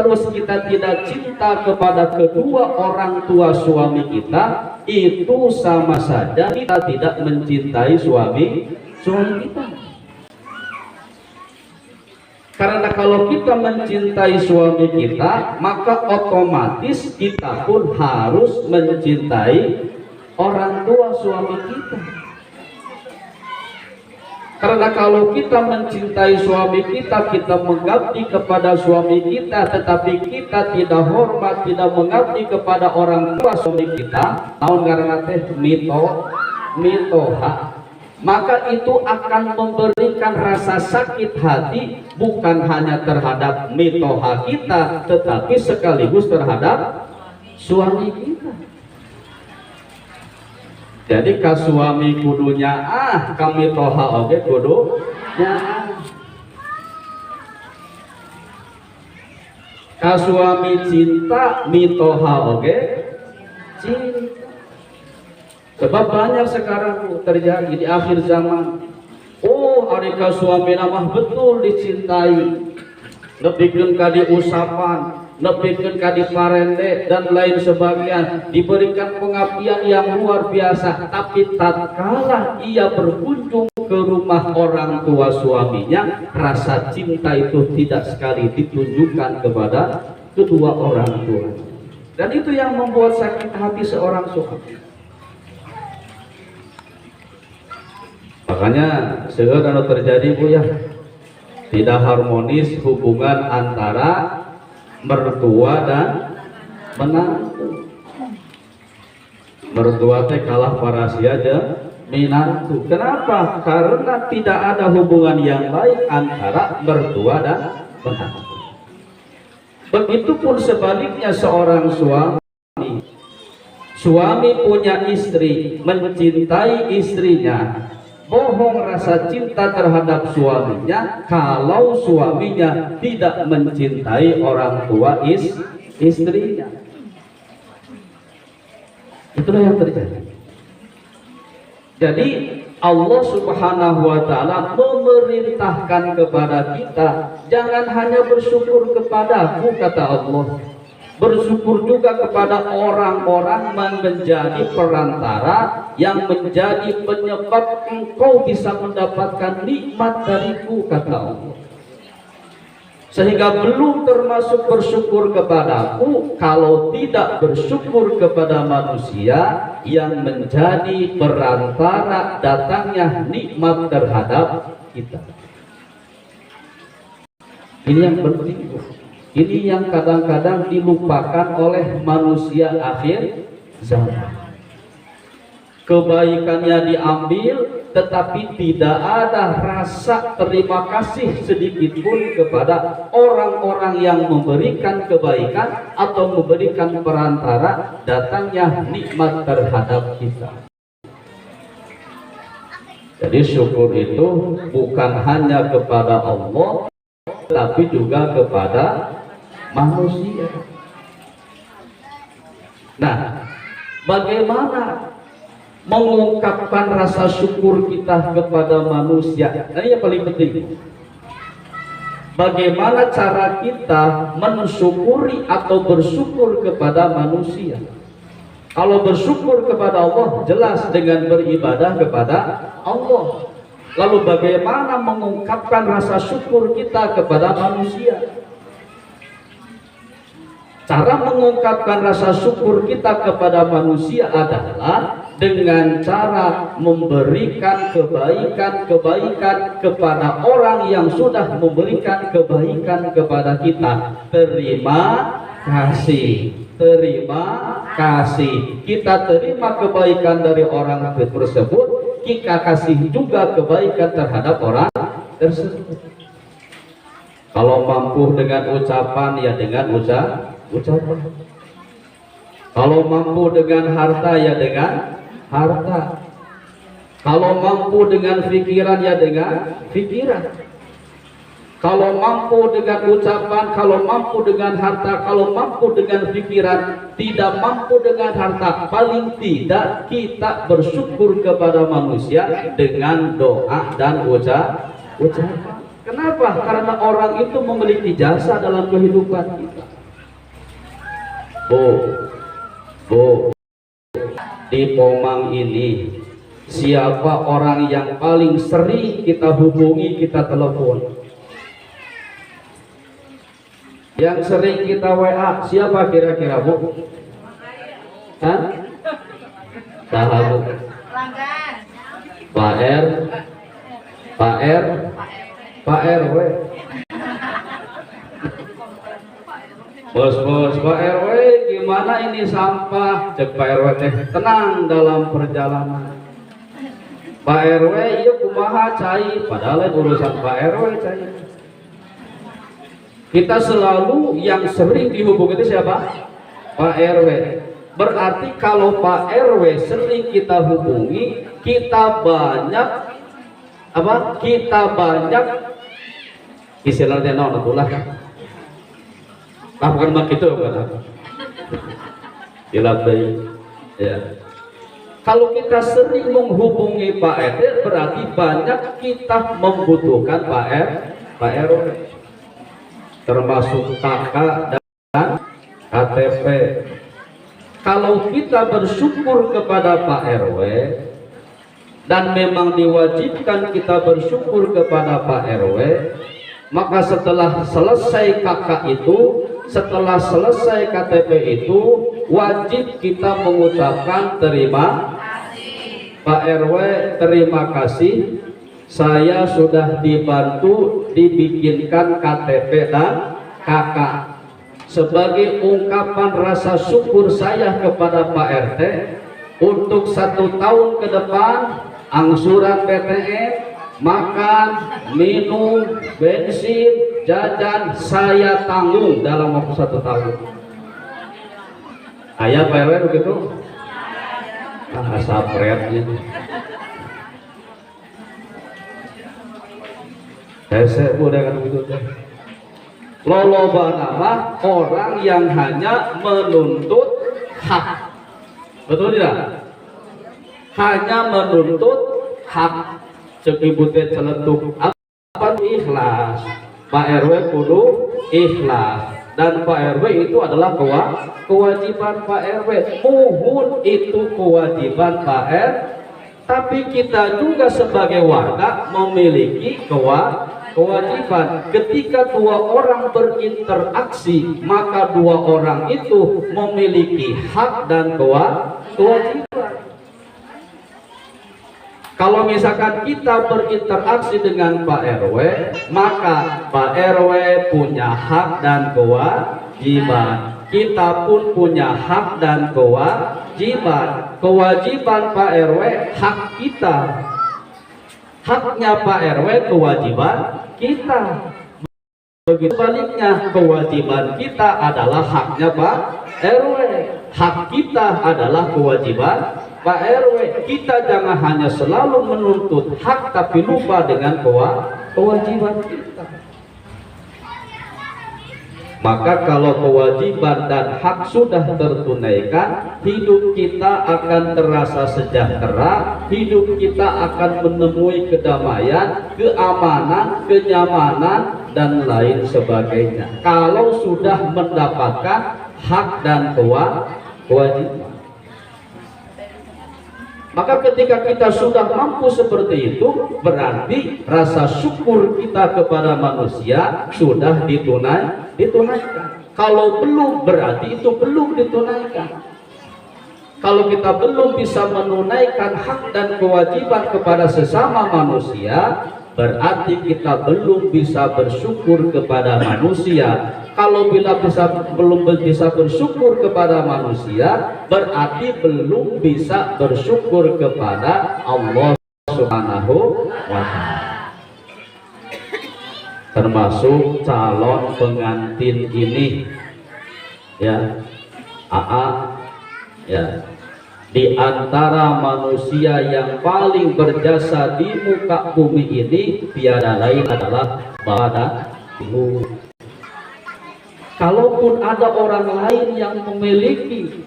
terus kita tidak cinta kepada kedua orang tua suami kita, itu sama saja kita tidak mencintai suami kita. Karena kalau kita mencintai suami kita, maka otomatis kita pun harus mencintai orang tua suami kita. Karena kalau kita mencintai suami kita, kita mengabdi kepada suami kita, tetapi kita tidak hormat, tidak mengabdi kepada orang tua suami kita, naon ngaranna teh mitoha, maka itu akan memberikan rasa sakit hati bukan hanya terhadap mitoha kita, tetapi sekaligus terhadap suami kita. Jadi ka suami kudunya kami toha oge kudunya ka suami cinta mitoha oge cinta. Sebab banyak sekarang terjadi di akhir zaman. Ari ka suami namah betul dicintai, nepikeun ka diusapan, nepikeun ka diparende dan lain sebagainya, diberikan pengabdian yang luar biasa, tapi tatkala ia berkunjung ke rumah orang tua suaminya, rasa cinta itu tidak sekali ditunjukkan kepada kedua orang tua, dan itu yang membuat sakit hati seorang suami. Makanya seueur anu terjadi Bu ya, tidak harmonis hubungan antara mertua dan menantu. Mertua teh kalah parasia jeung menantu. Kenapa? Karena tidak ada hubungan yang baik antara mertua dan menantu. Begitupun sebaliknya seorang suami punya istri, mencintai istrinya, bohong rasa cinta terhadap suaminya kalau suaminya tidak mencintai orang tua istrinya. Itulah yang terjadi. Jadi Allah Subhanahu wa ta'ala memerintahkan kepada kita, jangan hanya bersyukur kepadaku, kata Allah, bersyukur juga kepada orang-orang yang menjadi perantara, yang menjadi penyebab engkau bisa mendapatkan nikmat dariku, kata Allah. Sehingga belum termasuk bersyukur kepadaku kalau tidak bersyukur kepada manusia yang menjadi perantara datangnya nikmat terhadap kita. Ini yang penting. Ini yang kadang-kadang dilupakan oleh manusia akhir zaman. Kebaikannya diambil, tetapi tidak ada rasa terima kasih sedikit pun kepada orang-orang yang memberikan kebaikan atau memberikan perantara datangnya nikmat terhadap kita. Jadi syukur itu bukan hanya kepada Allah, tapi juga kepada manusia. Nah, bagaimana mengungkapkan rasa syukur kita kepada manusia? Nah, ini yang paling penting. Bagaimana cara kita mensyukuri atau bersyukur kepada manusia? Kalau bersyukur kepada Allah, jelas dengan beribadah kepada Allah. Lalu bagaimana mengungkapkan rasa syukur kita kepada manusia? Cara mengungkapkan rasa syukur kita kepada manusia adalah dengan cara memberikan kebaikan-kebaikan kepada orang yang sudah memberikan kebaikan kepada kita. Terima kasih, terima kasih. Kita terima kebaikan dari orang tersebut, kita kasih juga kebaikan terhadap orang tersebut. Kalau mampu dengan ucapan, ya dengan ucapan. Kalau mampu dengan harta, ya dengan harta. Kalau mampu dengan pikiran, ya dengan pikiran. Kalau mampu dengan ucapan, kalau mampu dengan harta, kalau mampu dengan pikiran, tidak mampu dengan harta, paling tidak kita bersyukur kepada manusia dengan doa dan ucapan. Kenapa? Karena orang itu memiliki jasa dalam kehidupan kita. Bu, di Pomang ini siapa orang yang paling sering kita hubungi, kita telepon? Yang sering kita WA siapa kira-kira, Bu? Hah? Tahu? Pak RW. Bos, Pak RW, gimana ini sampah? Cek Pak RW teh tenang dalam perjalanan. Pak RW, iya kumaha cai, padahal urusan Pak RW cai. Kita selalu yang sering dihubungi itu siapa? Pak RW. Berarti kalau Pak RW sering kita hubungi, kita banyak apa? Kita banyak istilahnya nonatulah. Ah, bukan begitu kan? Dilatih. Ya. Kalau kita sering menghubungi Pak RT, berarti banyak kita membutuhkan Pak RW, termasuk kakak dan KTP. Kalau kita bersyukur kepada Pak RW dan memang diwajibkan kita bersyukur kepada Pak RW, maka setelah selesai kakak itu, setelah selesai KTP itu, wajib kita mengucapkan terima kasih. Pak RW, terima kasih, saya sudah dibantu dibikinkan KTP dan kakak. Sebagai ungkapan rasa syukur saya kepada Pak RT, untuk 1 tahun ke depan angsuran PTN, makan, minum, bensin, jajan saya tanggung dalam waktu 1 tahun. Ayah Pak RW begitu? Asapretnya. Saya udah kan begitu deh. Loloba nama orang yang hanya menuntut hak. Betul tidak? Hanya menuntut hak. Cekibute celetuk apa ikhlas. Pak RW kudu ikhlas, dan Pak RW itu adalah kewajiban Pak RW. Muhun itu kewajiban Pak RW, tapi kita juga sebagai warga memiliki kewajiban. Ketika 2 orang berinteraksi, maka 2 orang itu memiliki hak dan kewajiban. Kalau misalkan kita berinteraksi dengan Pak RW, maka Pak RW punya hak dan kewajiban. Kita pun punya hak dan kewajiban. Kewajiban Pak RW hak kita, haknya Pak RW kewajiban kita. Begitu baliknya, kewajiban kita adalah haknya Pak RW, hak kita adalah kewajiban Pak RW. Kita jangan hanya selalu menuntut hak tapi lupa dengan kewajiban kita. Maka kalau kewajiban dan hak sudah tertunaikan, hidup kita akan terasa sejahtera, hidup kita akan menemui kedamaian, keamanan, kenyamanan, dan lain sebagainya. Kalau sudah mendapatkan hak dan kewajiban. Maka ketika kita sudah mampu seperti itu, berarti rasa syukur kita kepada manusia sudah ditunaikan. Kalau belum, berarti itu belum ditunaikan. Kalau kita belum bisa menunaikan hak dan kewajiban kepada sesama manusia, berarti kita belum bisa bersyukur kepada manusia. Kalau belum bisa bersyukur kepada manusia, berarti belum bisa bersyukur kepada Allah Subhanahu wa Ta'ala. Termasuk calon pengantin ini, ya, ya, di antara manusia yang paling berjasa di muka bumi ini tiada lain adalah Bapak Ibu. Kalaupun ada orang lain yang memiliki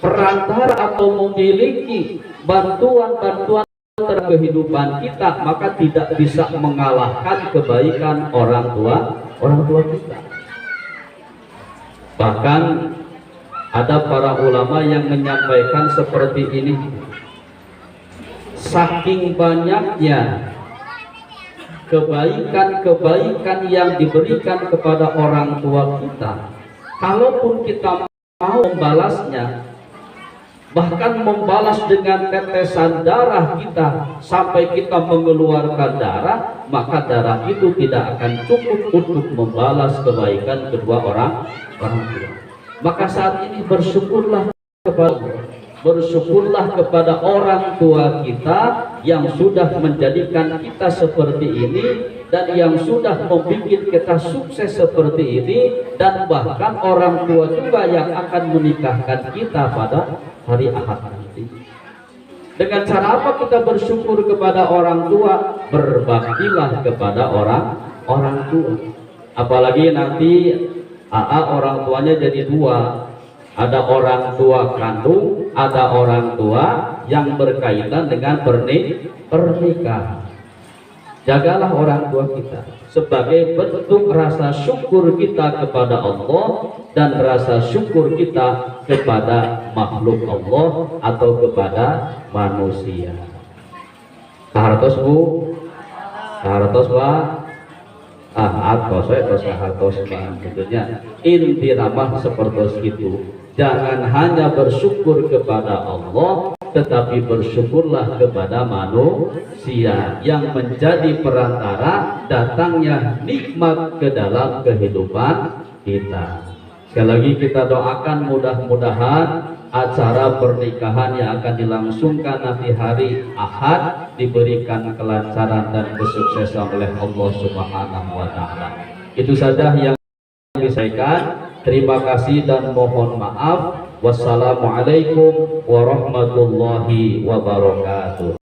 perantara atau memiliki bantuan-bantuan terhadap kehidupan kita, maka tidak bisa mengalahkan kebaikan orang tua kita. Bahkan Ada para ulama yang menyampaikan seperti ini. Saking banyaknya kebaikan-kebaikan yang diberikan kepada orang tua kita, kalaupun kita mau membalasnya, bahkan membalas dengan tetesan darah kita sampai kita mengeluarkan darah, maka darah itu tidak akan cukup untuk membalas kebaikan kedua orang tua. Maka saat ini bersyukurlah kepada orang tua kita yang sudah menjadikan kita seperti ini dan yang sudah membuat kita sukses seperti ini, dan bahkan orang tua juga yang akan menikahkan kita pada hari Ahad nanti. Dengan cara apa kita bersyukur kepada orang tua? Berbaktilah kepada orang tua. Apalagi nanti orang tuanya jadi dua. Ada orang tua kandung, ada orang tua yang berkaitan dengan pernikahan. Jagalah orang tua kita sebagai bentuk rasa syukur kita kepada Allah dan rasa syukur kita kepada makhluk Allah atau kepada manusia. Kahartos Bu, kahartos Pak. Hartos tentunya inti ramah seperti itu. Jangan hanya bersyukur kepada Allah, tetapi bersyukurlah kepada manusia yang menjadi perantara datangnya nikmat ke dalam kehidupan kita. Sekali lagi kita doakan mudah-mudahan acara pernikahan yang akan dilangsungkan nanti hari Ahad diberikan kelancaran dan kesuksesan oleh Allah Subhanahu wa Ta'ala. Itu saja yang disampaikan. Terima kasih dan mohon maaf. Wassalamualaikum warahmatullahi wabarakatuh.